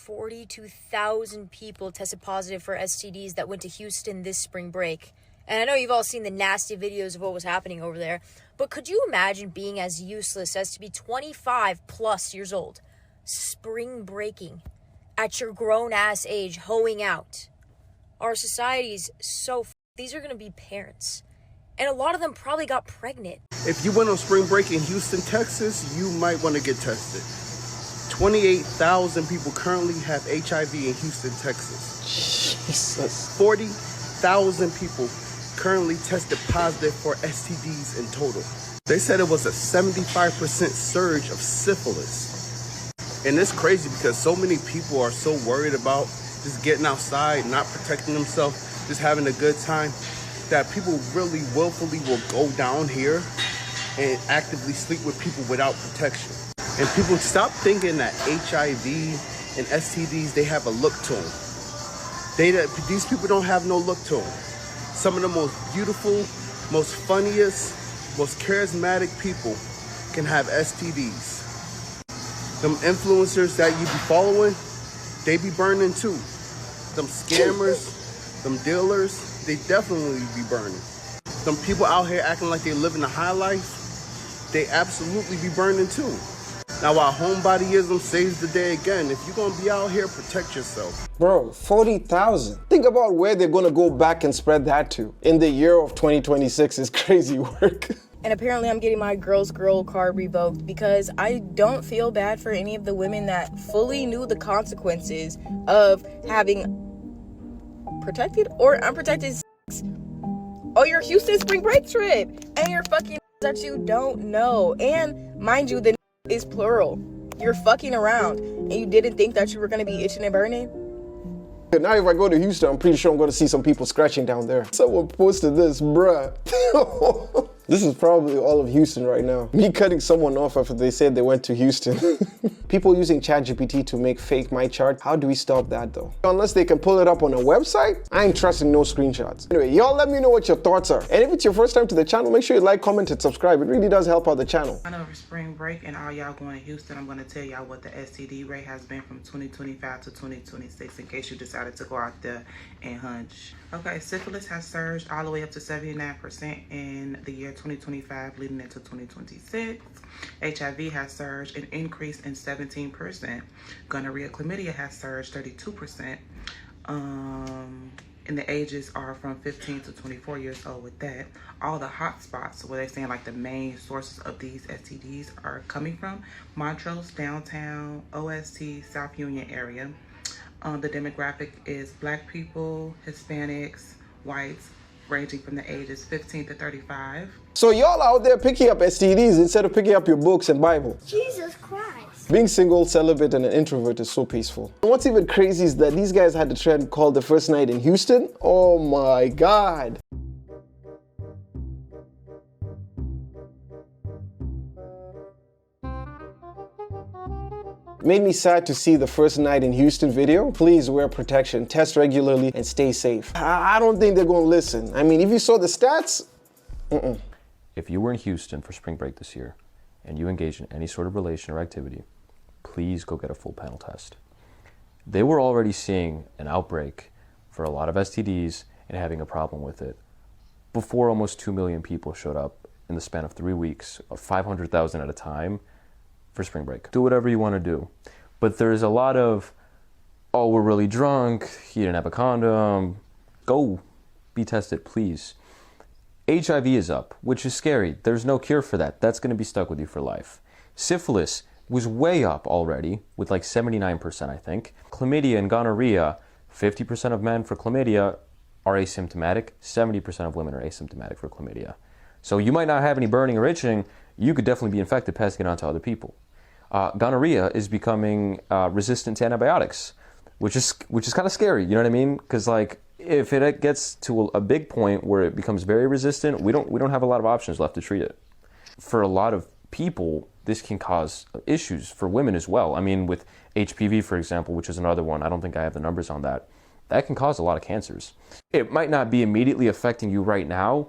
42,000 people tested positive for STDs that went to Houston this spring break. And I know you've all seen the nasty videos of what was happening over there, but could you imagine being as useless as to be 25 plus years old, spring breaking, at your grown-ass age, hoeing out? Our society's so these are going to be parents. And a lot of them probably got pregnant. If you went on spring break in Houston, Texas, you might want to get tested. 28,000 people currently have HIV in Houston, Texas. Jesus. 40,000 people currently tested positive for STDs in total. They said it was a 75% surge of syphilis. And it's crazy because so many people are so worried about just getting outside, not protecting themselves, just having a good time, that people really willfully will go down here and actively sleep with people without protection. And people stop thinking that HIV and STDs, they have a look to them. These people don't have no look to them. Some of the most beautiful, most funniest, most charismatic people can have STDs. Them influencers that you be following, they be burning too. Them scammers, them dealers, they definitely be burning. Them people out here acting like they living a high life, they absolutely be burning too. Now, while homebodyism saves the day again, if you're gonna be out here, protect yourself. Bro, 40,000. Think about where they're gonna go back and spread that to. In the year of 2026 is crazy work. And apparently I'm getting my girl's girl card revoked because I don't feel bad for any of the women that fully knew the consequences of having protected or unprotected sex on your Houston spring break trip. And you're fucking that you don't know. And mind you, the is plural. You're fucking around and you didn't think that you were going to be itching and burning. Now if I go to Houston, I'm pretty sure I'm going to see some people scratching down there. Someone posted this, bruh. This is probably all of Houston right now. Me cutting someone off after they said they went to Houston. People using ChatGPT to make fake my chart. How do we stop that though? Unless they can pull it up on a website, I ain't trusting no screenshots. Anyway, y'all let me know what your thoughts are. And if it's your first time to the channel, make sure you like, comment, and subscribe. It really does help out the channel. I know over spring break and all y'all going to Houston, I'm going to tell y'all what the STD rate has been from 2025 to 2026 in case you decided to go out there and hunch. Okay, syphilis has surged all the way up to 79% in the year 2025 leading into 2026. HIV has surged and increased in 17%. Gonorrhea, chlamydia has surged 32%. And the ages are from 15 to 24 years old with that. All the hot spots where they're saying like the main sources of these STDs are coming from: Montrose, downtown, OST, South Union area. The demographic is Black people, Hispanics, whites, ranging from the ages 15 to 35. So y'all out there picking up STDs instead of picking up your books and Bible. Jesus Christ. Being single, celibate, and an introvert is so peaceful. And what's even crazy is that these guys had the trend called the first night in Houston. Oh my God. Made me sad to see the first night in Houston video. Please wear protection, test regularly, and stay safe. I don't think they're gonna listen. I mean, if you saw the stats, If you were in Houston for spring break this year and you engaged in any sort of relation or activity, please go get a full panel test. They were already seeing an outbreak for a lot of STDs and having a problem with it before almost 2 million people showed up in the span of 3 weeks, of 500,000 at a time for spring break. Do whatever you want to do. But there's a lot of, oh, we're really drunk, he didn't have a condom. Go be tested, please. HIV is up, which is scary. There's no cure for that. That's going to be stuck with you for life. Syphilis was way up already, with like 79%, I think. Chlamydia and gonorrhea, 50% of men for chlamydia are asymptomatic, 70% of women are asymptomatic for chlamydia. So you might not have any burning or itching, you could definitely be infected, passing it on to other people. Gonorrhea is becoming resistant to antibiotics, which is kind of scary, you know what I mean? Because like, if it gets to a big point where it becomes very resistant, we don't have a lot of options left to treat it. For a lot of people, this can cause issues for women as well. I mean, with HPV, for example, which is another one, I don't think I have the numbers on that. That can cause a lot of cancers. It might not be immediately affecting you right now,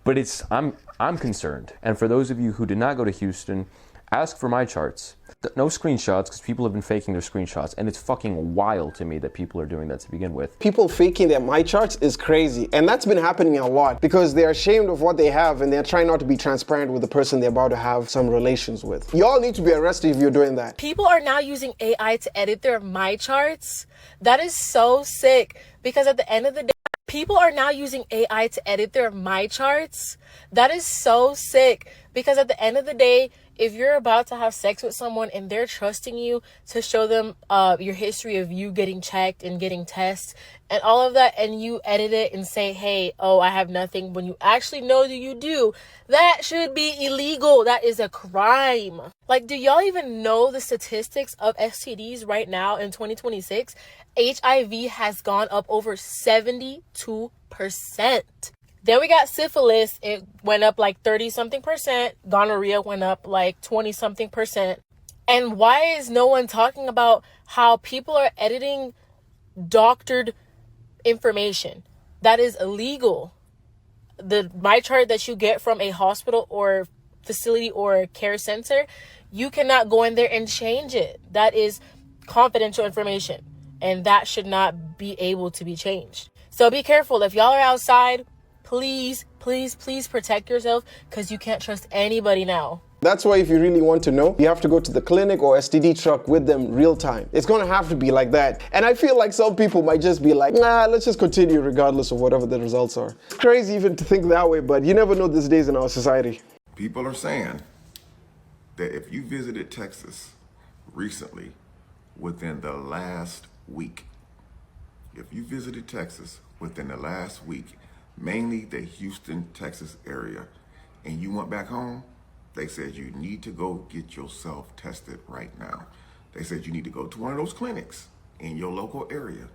but I'm concerned. And for those of you who did not go to Houston, Ask for my charts. No screenshots, because people have been faking their screenshots, and it's fucking wild to me that people are doing that to begin with. People faking their my charts is crazy, and that's been happening a lot because they're ashamed of what they have and they're trying not to be transparent with the person they're about to have some relations with. Y'all need to be arrested if you're doing that. People are now using AI to edit their my charts. That is so sick, because at the end of the day, people are now using AI to edit their my charts. That is so sick, because at the end of the day, if you're about to have sex with someone and they're trusting you to show them your history of you getting checked and getting tests and all of that, and you edit it and say, hey, oh, I have nothing, when you actually know that you do, that should be illegal. That is a crime. Like, do y'all even know the statistics of STDs right now in 2026? HIV has gone up over 72%. Then we got syphilis. It went up like 30-something%. Gonorrhea went up like 20-something%. And why is no one talking about how people are editing doctored information? That is illegal. The my chart that you get from a hospital or facility or care center, you cannot go in there and change it. That is confidential information, and that should not be able to be changed. So be careful. If y'all are outside, please, please, please protect yourself, because you can't trust anybody now. That's why if you really want to know, you have to go to the clinic or STD truck with them real time. It's gonna have to be like that. And I feel like some people might just be like, nah, let's just continue regardless of whatever the results are. It's crazy even to think that way, but you never know these days in our society. People are saying that if you visited Texas recently, within the last week, mainly the Houston, Texas area, and you went back home, they said you need to go get yourself tested right now. They said you need to go to one of those clinics in your local area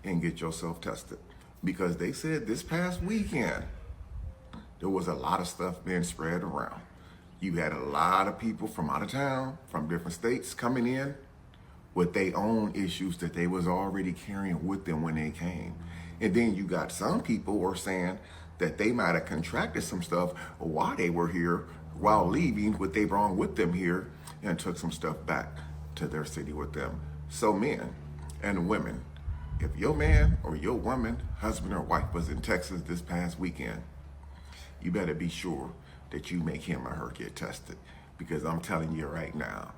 and get yourself tested. Because they said this past weekend, there was a lot of stuff being spread around. You had a lot of people from out of town, from different states coming in with their own issues that they was already carrying with them when they came. And then you got some people who are saying that they might have contracted some stuff while they were here, while leaving what they brought with them here, and took some stuff back to their city with them. So men and women, if your man or your woman, husband or wife was in Texas this past weekend, you better be sure that you make him or her get tested. Because I'm telling you right now,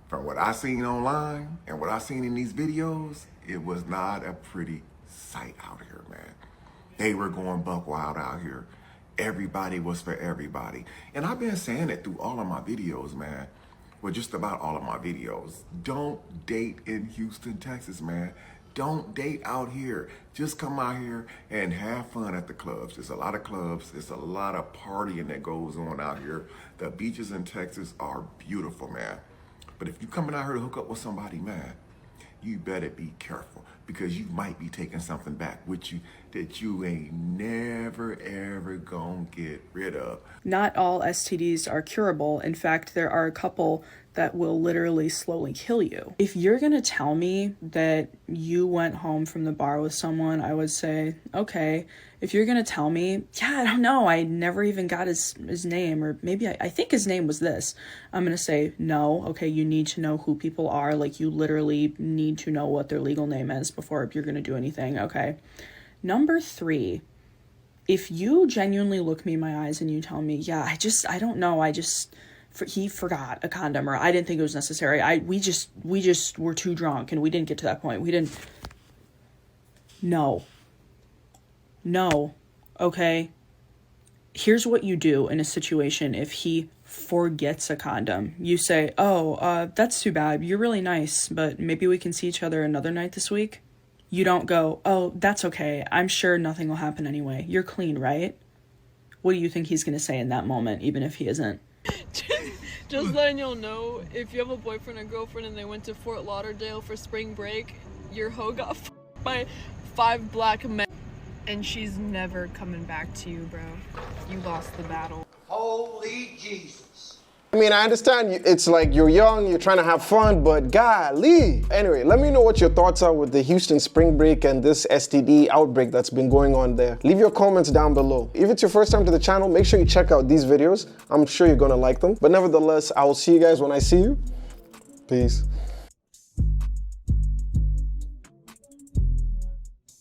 from what I seen online and what I seen in these videos, it was not a pretty sight out here, man. They were going buck wild out here. Everybody was for everybody. And I've been saying it through all of my videos, man. Well, just about all of my videos. Don't date in Houston, Texas, man. Don't date out here. Just come out here and have fun at the clubs. There's a lot of clubs. There's a lot of partying that goes on out here. The beaches in Texas are beautiful, man. But if you're coming out here to hook up with somebody, man, you better be careful, because you might be taking something back with you that you ain't never, ever gonna get rid of. Not all STDs are curable. In fact, there are a couple that will literally slowly kill you. If you're gonna tell me that you went home from the bar with someone, I would say, okay. If you're gonna tell me, yeah, I don't know, I never even got his name, or maybe I think his name was this, I'm gonna say, no, okay, you need to know who people are. Like, you literally need to know what their legal name is before you're gonna do anything, okay? Number 3, if you genuinely look me in my eyes and you tell me, yeah, I don't know, he forgot a condom, or I didn't think it was necessary, we just were too drunk and we didn't get to that point, No, okay? Here's what you do in a situation if he forgets a condom. You say, oh, that's too bad. You're really nice, but maybe we can see each other another night this week. You don't go, oh, that's okay. I'm sure nothing will happen anyway. You're clean, right? What do you think he's going to say in that moment, even if he isn't? Just letting y'all know, if you have a boyfriend or girlfriend and they went to Fort Lauderdale for spring break, your hoe got f***ed by 5 black men. And she's never coming back to you, bro. You lost the battle. Holy Jesus. I mean, I understand it's like you're young, you're trying to have fun, but golly. Anyway, let me know what your thoughts are with the Houston spring break and this STD outbreak that's been going on there. Leave your comments down below. If it's your first time to the channel, make sure you check out these videos. I'm sure you're gonna like them. But nevertheless, I will see you guys when I see you. Peace.